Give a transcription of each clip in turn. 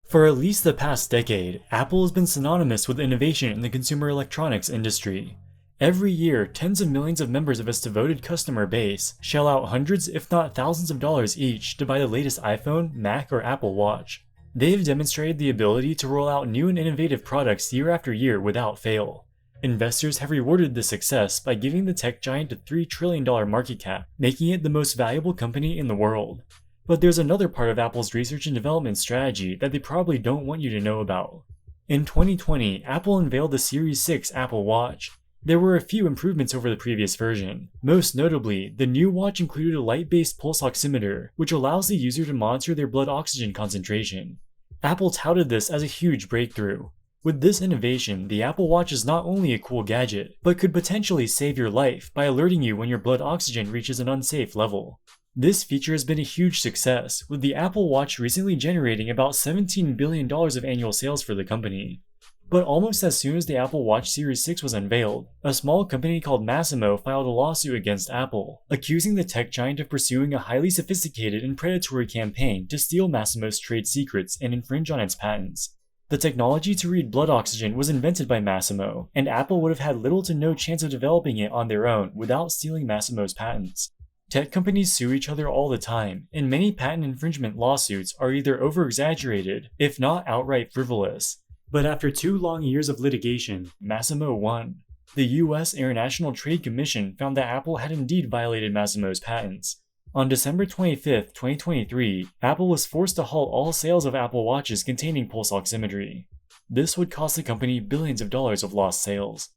For at least the past decade, Apple has been synonymous with innovation in the consumer electronics industry. Every year, tens of millions of members of its devoted customer base shell out hundreds if not thousands of dollars each to buy the latest iPhone, Mac, or Apple Watch. They have demonstrated the ability to roll out new and innovative products year after year without fail. Investors have rewarded this success by giving the tech giant a $3 trillion market cap, making it the most valuable company in the world. But there's another part of Apple's research and development strategy that they probably don't want you to know about. In 2020, Apple unveiled the Series 6 Apple Watch. There were a few improvements over the previous version. Most notably, the new watch included a light-based pulse oximeter, which allows the user to monitor their blood oxygen concentration. Apple touted this as a huge breakthrough. With this innovation, the Apple Watch is not only a cool gadget, but could potentially save your life by alerting you when your blood oxygen reaches an unsafe level. This feature has been a huge success, with the Apple Watch recently generating about $17 billion of annual sales for the company. But almost as soon as the Apple Watch Series 6 was unveiled, a small company called Masimo filed a lawsuit against Apple, accusing the tech giant of pursuing a highly sophisticated and predatory campaign to steal Masimo's trade secrets and infringe on its patents. The technology to read blood oxygen was invented by Masimo, and Apple would have had little to no chance of developing it on their own without stealing Masimo's patents. Tech companies sue each other all the time, and many patent infringement lawsuits are either over-exaggerated, if not outright frivolous. But after 2 long years of litigation, Masimo won. The US International Trade Commission found that Apple had indeed violated Masimo's patents. On December 25, 2023, Apple was forced to halt all sales of Apple Watches containing pulse oximetry. This would cost the company billions of dollars of lost sales.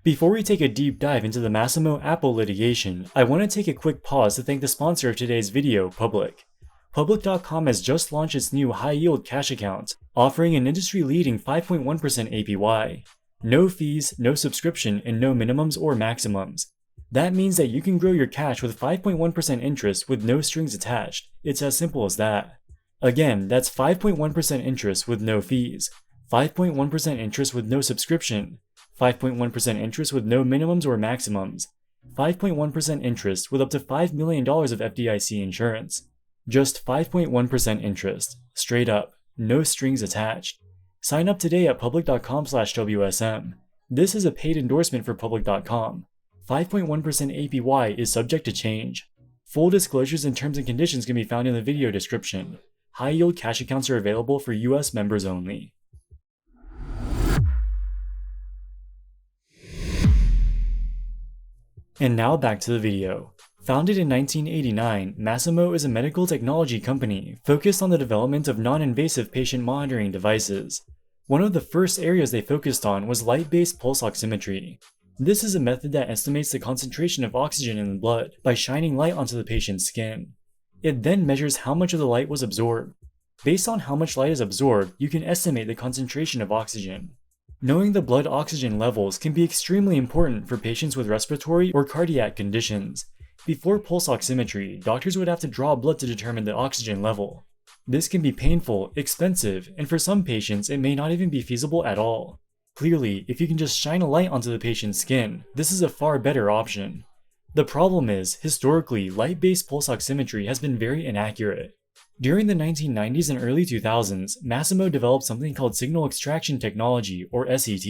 Before we take a deep dive into the Masimo Apple litigation, I want to take a quick pause to thank the sponsor of today's video, Public. Public.com has just launched its new high-yield cash account, offering an industry-leading 5.1% APY. No fees, no subscription, and no minimums or maximums. That means that you can grow your cash with 5.1% interest with no strings attached. It's as simple as that. Again, that's 5.1% interest with no fees, 5.1% interest with no subscription, 5.1% interest with no minimums or maximums, 5.1% interest with up to $5 million of FDIC insurance. Just 5.1% interest, straight up, no strings attached. Sign up today at public.com/WSM. This is a paid endorsement for public.com. 5.1% APY is subject to change. Full disclosures and terms and conditions can be found in the video description. High-yield cash accounts are available for US members only. And now back to the video. Founded in 1989, Masimo is a medical technology company focused on the development of non-invasive patient monitoring devices. One of the first areas they focused on was light-based pulse oximetry. This is a method that estimates the concentration of oxygen in the blood by shining light onto the patient's skin. It then measures how much of the light was absorbed. Based on how much light is absorbed, you can estimate the concentration of oxygen. Knowing the blood oxygen levels can be extremely important for patients with respiratory or cardiac conditions. Before pulse oximetry, doctors would have to draw blood to determine the oxygen level. This can be painful, expensive, and for some patients it may not even be feasible at all. Clearly, if you can just shine a light onto the patient's skin, this is a far better option. The problem is, historically, light-based pulse oximetry has been very inaccurate. During the 1990s and early 2000s, Masimo developed something called signal extraction technology, or SET.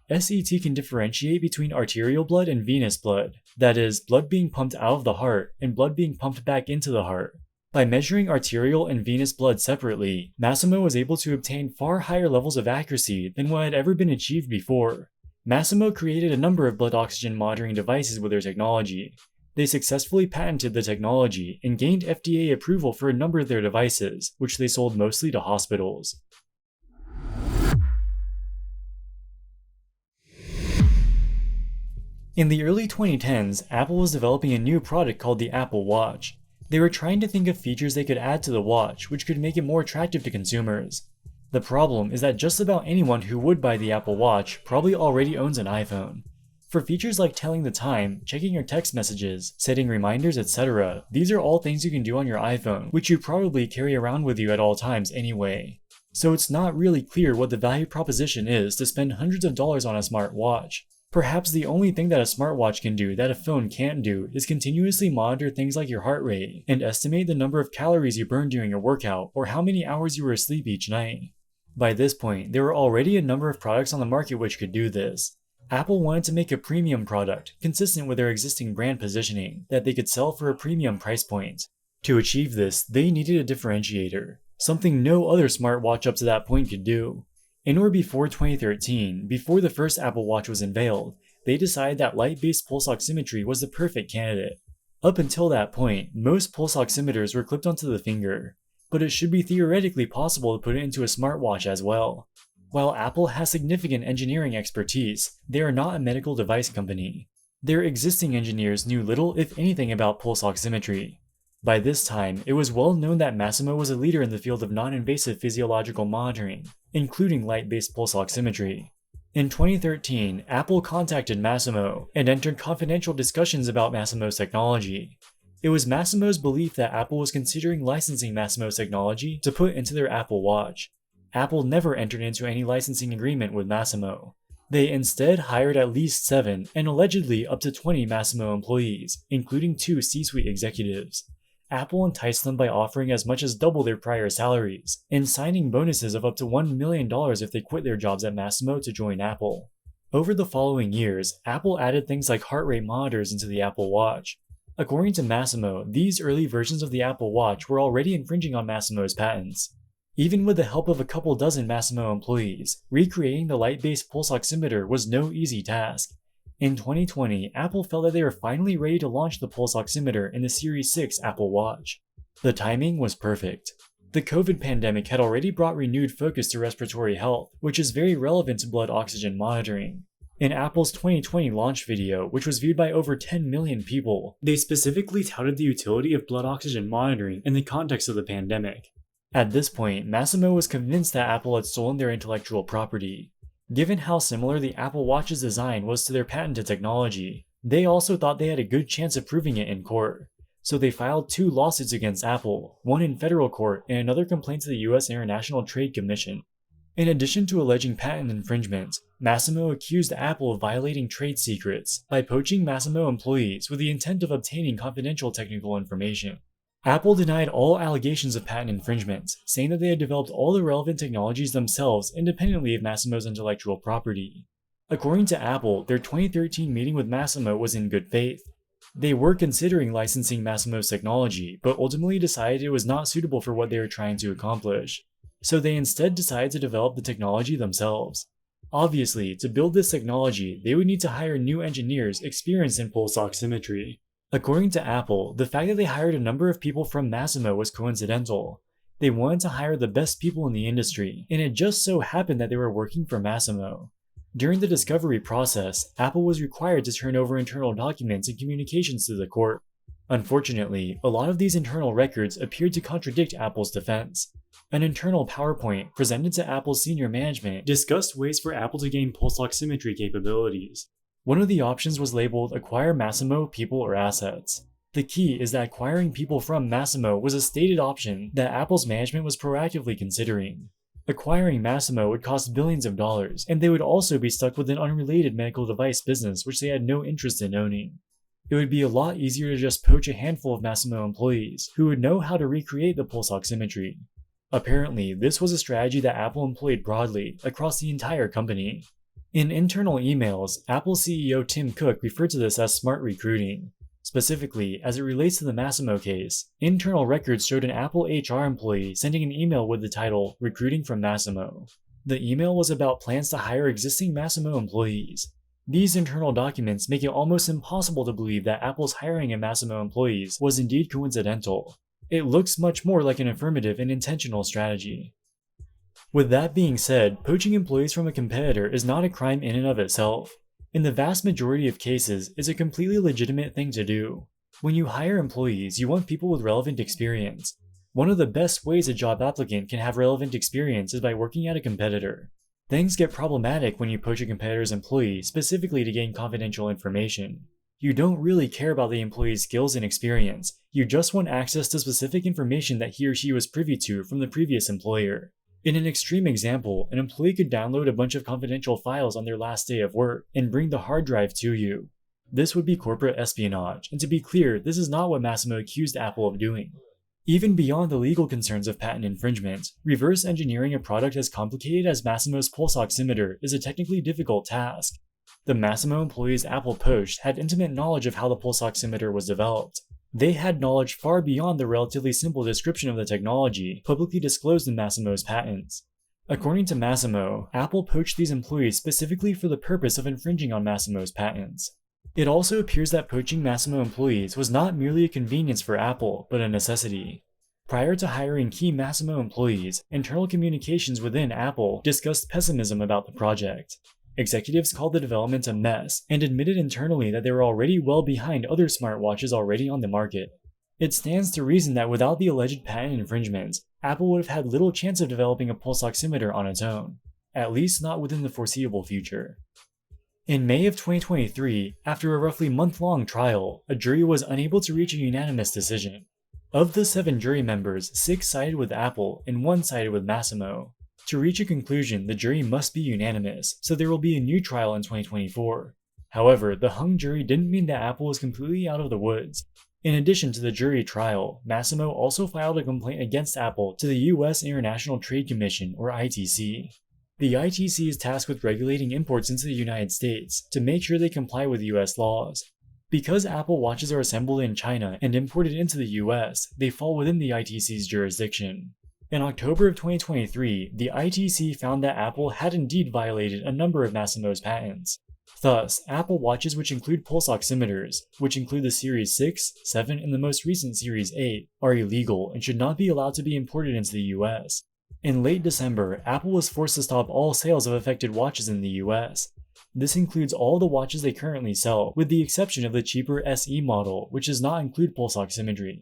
SET can differentiate between arterial blood and venous blood, that is, blood being pumped out of the heart and blood being pumped back into the heart. By measuring arterial and venous blood separately, Masimo was able to obtain far higher levels of accuracy than what had ever been achieved before. Masimo created a number of blood oxygen monitoring devices with their technology. They successfully patented the technology and gained FDA approval for a number of their devices, which they sold mostly to hospitals. In the early 2010s, Apple was developing a new product called the Apple Watch. They were trying to think of features they could add to the watch which could make it more attractive to consumers. The problem is that just about anyone who would buy the Apple Watch probably already owns an iPhone. For features like telling the time, checking your text messages, setting reminders, etc., these are all things you can do on your iPhone, which you probably carry around with you at all times anyway. So it's not really clear what the value proposition is to spend hundreds of dollars on a smart watch. Perhaps the only thing that a smartwatch can do that a phone can't do is continuously monitor things like your heart rate and estimate the number of calories you burn during a workout or how many hours you were asleep each night. By this point, there were already a number of products on the market which could do this. Apple wanted to make a premium product consistent with their existing brand positioning that they could sell for a premium price point. To achieve this, they needed a differentiator, something no other smartwatch up to that point could do. In or before 2013, before the first Apple Watch was unveiled, they decided that light-based pulse oximetry was the perfect candidate. Up until that point, most pulse oximeters were clipped onto the finger, but it should be theoretically possible to put it into a smartwatch as well. While Apple has significant engineering expertise, they are not a medical device company. Their existing engineers knew little if anything about pulse oximetry. By this time, it was well known that Masimo was a leader in the field of non-invasive physiological monitoring, including light-based pulse oximetry. In 2013, Apple contacted Masimo and entered confidential discussions about Masimo's technology. It was Masimo's belief that Apple was considering licensing Masimo's technology to put into their Apple Watch. Apple never entered into any licensing agreement with Masimo. They instead hired at least 7 and allegedly up to 20 Masimo employees, including 2 C-suite executives. Apple enticed them by offering as much as double their prior salaries, and signing bonuses of up to $1 million if they quit their jobs at Masimo to join Apple. Over the following years, Apple added things like heart rate monitors into the Apple Watch. According to Masimo, these early versions of the Apple Watch were already infringing on Masimo's patents. Even with the help of a couple dozen Masimo employees, recreating the light-based pulse oximeter was no easy task. In 2020, Apple felt that they were finally ready to launch the pulse oximeter in the Series 6 Apple Watch. The timing was perfect. The COVID pandemic had already brought renewed focus to respiratory health, which is very relevant to blood oxygen monitoring. In Apple's 2020 launch video, which was viewed by over 10 million people, they specifically touted the utility of blood oxygen monitoring in the context of the pandemic. At this point, Masimo was convinced that Apple had stolen their intellectual property. Given how similar the Apple Watch's design was to their patented technology, they also thought they had a good chance of proving it in court. So they filed 2 lawsuits against Apple, one in federal court and another complaint to the US International Trade Commission. In addition to alleging patent infringement, Masimo accused Apple of violating trade secrets by poaching Masimo employees with the intent of obtaining confidential technical information. Apple denied all allegations of patent infringement, saying that they had developed all the relevant technologies themselves independently of Masimo's intellectual property. According to Apple, their 2013 meeting with Masimo was in good faith. They were considering licensing Masimo's technology, but ultimately decided it was not suitable for what they were trying to accomplish. So they instead decided to develop the technology themselves. Obviously, to build this technology, they would need to hire new engineers experienced in pulse oximetry. According to Apple, the fact that they hired a number of people from Masimo was coincidental. They wanted to hire the best people in the industry, and it just so happened that they were working for Masimo. During the discovery process, Apple was required to turn over internal documents and communications to the court. Unfortunately, a lot of these internal records appeared to contradict Apple's defense. An internal PowerPoint presented to Apple's senior management discussed ways for Apple to gain pulse oximetry capabilities. One of the options was labeled Acquire Masimo People or Assets. The key is that acquiring people from Masimo was a stated option that Apple's management was proactively considering. Acquiring Masimo would cost billions of dollars, and they would also be stuck with an unrelated medical device business which they had no interest in owning. It would be a lot easier to just poach a handful of Masimo employees who would know how to recreate the pulse oximetry. Apparently, this was a strategy that Apple employed broadly across the entire company. In internal emails, Apple CEO Tim Cook referred to this as smart recruiting. Specifically, as it relates to the Masimo case, internal records showed an Apple HR employee sending an email with the title, Recruiting from Masimo. The email was about plans to hire existing Masimo employees. These internal documents make it almost impossible to believe that Apple's hiring of Masimo employees was indeed coincidental. It looks much more like an affirmative and intentional strategy. With that being said, poaching employees from a competitor is not a crime in and of itself. In the vast majority of cases, it's a completely legitimate thing to do. When you hire employees, you want people with relevant experience. One of the best ways a job applicant can have relevant experience is by working at a competitor. Things get problematic when you poach a competitor's employee specifically to gain confidential information. You don't really care about the employee's skills and experience, you just want access to specific information that he or she was privy to from the previous employer. In an extreme example, an employee could download a bunch of confidential files on their last day of work and bring the hard drive to you. This would be corporate espionage, and to be clear, this is not what Masimo accused Apple of doing. Even beyond the legal concerns of patent infringement, reverse engineering a product as complicated as Masimo's pulse oximeter is a technically difficult task. The Masimo employees Apple poached had intimate knowledge of how the pulse oximeter was developed. They had knowledge far beyond the relatively simple description of the technology publicly disclosed in Masimo's patents. According to Masimo, Apple poached these employees specifically for the purpose of infringing on Masimo's patents. It also appears that poaching Masimo employees was not merely a convenience for Apple, but a necessity. Prior to hiring key Masimo employees, internal communications within Apple discussed pessimism about the project. Executives called the development a mess and admitted internally that they were already well behind other smartwatches already on the market. It stands to reason that without the alleged patent infringements, Apple would have had little chance of developing a pulse oximeter on its own, at least not within the foreseeable future. In May of 2023, after a roughly month-long trial, a jury was unable to reach a unanimous decision. Of the 7 jury members, 6 sided with Apple and 1 sided with Masimo. To reach a conclusion, the jury must be unanimous, so there will be a new trial in 2024. However, the hung jury didn't mean that Apple was completely out of the woods. In addition to the jury trial, Masimo also filed a complaint against Apple to the U.S. International Trade Commission, or ITC. The ITC is tasked with regulating imports into the United States to make sure they comply with US laws. Because Apple watches are assembled in China and imported into the US, they fall within the ITC's jurisdiction. In October of 2023, the ITC found that Apple had indeed violated a number of Masimo's patents. Thus, Apple watches which include pulse oximeters, which include the Series 6, 7, and the most recent Series 8, are illegal and should not be allowed to be imported into the US. In late December, Apple was forced to stop all sales of affected watches in the US. This includes all the watches they currently sell, with the exception of the cheaper SE model, which does not include pulse oximetry.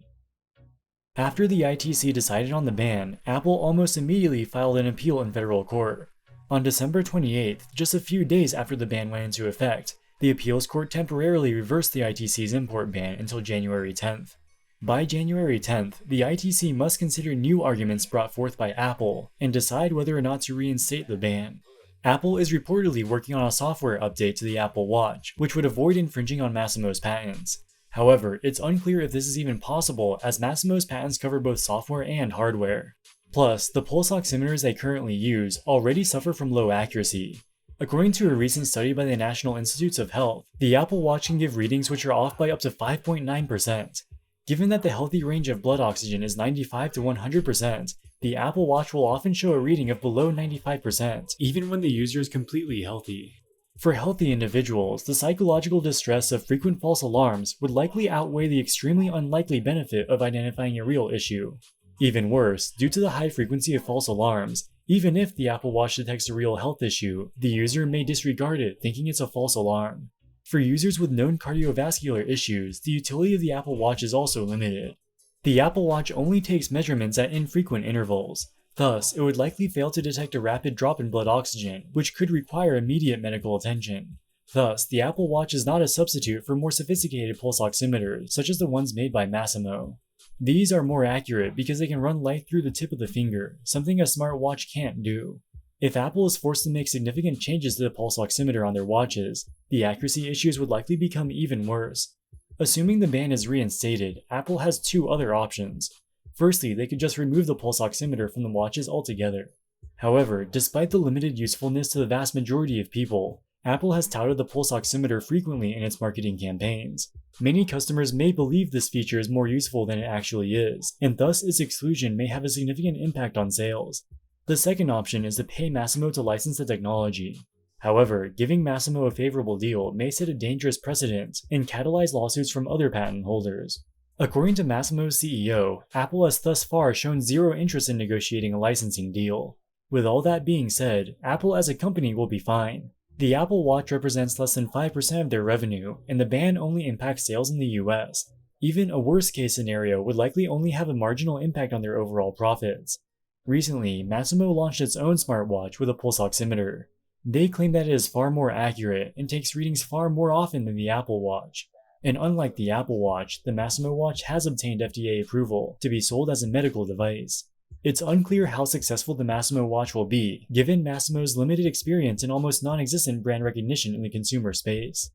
After the ITC decided on the ban, Apple almost immediately filed an appeal in federal court. On December 28th, just a few days after the ban went into effect, the appeals court temporarily reversed the ITC's import ban until January 10th. By January 10th, the ITC must consider new arguments brought forth by Apple and decide whether or not to reinstate the ban. Apple is reportedly working on a software update to the Apple Watch, which would avoid infringing on Masimo's patents. However, it's unclear if this is even possible, as Masimo's patents cover both software and hardware. Plus, the pulse oximeters they currently use already suffer from low accuracy. According to a recent study by the National Institutes of Health, the Apple Watch can give readings which are off by up to 5.9%. Given that the healthy range of blood oxygen is 95 to 100%, the Apple Watch will often show a reading of below 95%, even when the user is completely healthy. For healthy individuals, the psychological distress of frequent false alarms would likely outweigh the extremely unlikely benefit of identifying a real issue. Even worse, due to the high frequency of false alarms, even if the Apple Watch detects a real health issue, the user may disregard it thinking it's a false alarm. For users with known cardiovascular issues, the utility of the Apple Watch is also limited. The Apple Watch only takes measurements at infrequent intervals. Thus, it would likely fail to detect a rapid drop in blood oxygen, which could require immediate medical attention. Thus, the Apple Watch is not a substitute for more sophisticated pulse oximeters, such as the ones made by Masimo. These are more accurate because they can run light through the tip of the finger, something a smartwatch can't do. If Apple is forced to make significant changes to the pulse oximeter on their watches, the accuracy issues would likely become even worse. Assuming the ban is reinstated, Apple has 2 other options. Firstly, they could just remove the pulse oximeter from the watches altogether. However, despite the limited usefulness to the vast majority of people, Apple has touted the pulse oximeter frequently in its marketing campaigns. Many customers may believe this feature is more useful than it actually is, and thus its exclusion may have a significant impact on sales. The second option is to pay Masimo to license the technology. However, giving Masimo a favorable deal may set a dangerous precedent and catalyze lawsuits from other patent holders. According to Masimo's CEO, Apple has thus far shown zero interest in negotiating a licensing deal. With all that being said, Apple as a company will be fine. The Apple Watch represents less than 5% of their revenue, and the ban only impacts sales in the US. Even a worst-case scenario would likely only have a marginal impact on their overall profits. Recently, Masimo launched its own smartwatch with a pulse oximeter. They claim that it is far more accurate and takes readings far more often than the Apple Watch. And unlike the Apple Watch, the Masimo watch has obtained FDA approval to be sold as a medical device. It's unclear how successful the Masimo watch will be, given Masimo's limited experience and almost non-existent brand recognition in the consumer space.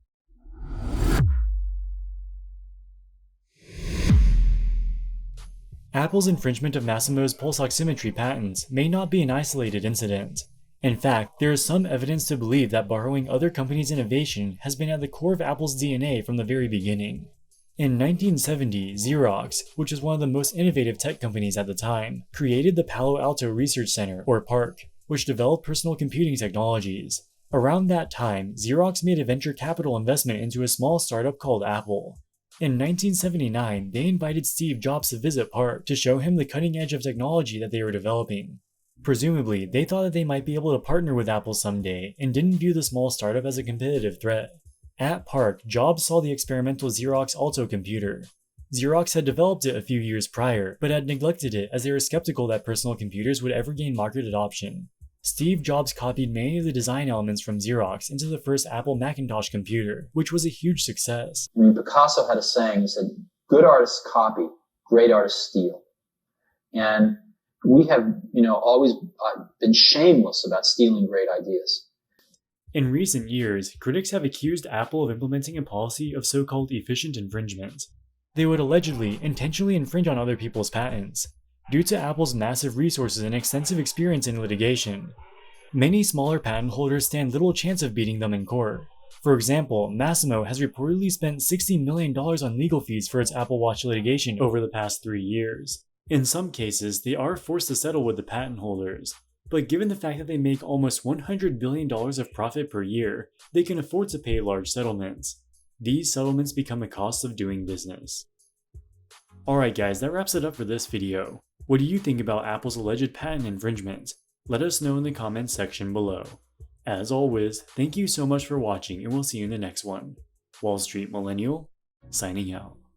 Apple's infringement of Masimo's pulse oximetry patents may not be an isolated incident. In fact, there is some evidence to believe that borrowing other companies' innovation has been at the core of Apple's DNA from the very beginning. In 1970, Xerox, which was one of the most innovative tech companies at the time, created the Palo Alto Research Center, or PARC, which developed personal computing technologies. Around that time, Xerox made a venture capital investment into a small startup called Apple. In 1979, they invited Steve Jobs to visit PARC to show him the cutting edge of technology that they were developing. Presumably, they thought that they might be able to partner with Apple someday and didn't view the small startup as a competitive threat. At PARC, Jobs saw the experimental Xerox Alto computer. Xerox had developed it a few years prior, but had neglected it as they were skeptical that personal computers would ever gain market adoption. Steve Jobs copied many of the design elements from Xerox into the first Apple Macintosh computer, which was a huge success. I mean, Picasso had a saying, he said, good artists copy, great artists steal. And we have, always been shameless about stealing great ideas. In recent years, critics have accused Apple of implementing a policy of so-called efficient infringement. They would allegedly intentionally infringe on other people's patents, due to Apple's massive resources and extensive experience in litigation. Many smaller patent holders stand little chance of beating them in court. For example, Masimo has reportedly spent $60 million on legal fees for its Apple Watch litigation over the past 3 years. In some cases, they are forced to settle with the patent holders, but given the fact that they make almost $100 billion of profit per year, they can afford to pay large settlements. These settlements become a cost of doing business. Alright guys, that wraps it up for this video. What do you think about Apple's alleged patent infringement? Let us know in the comments section below. As always, thank you so much for watching and we'll see you in the next one. Wall Street Millennial, signing out.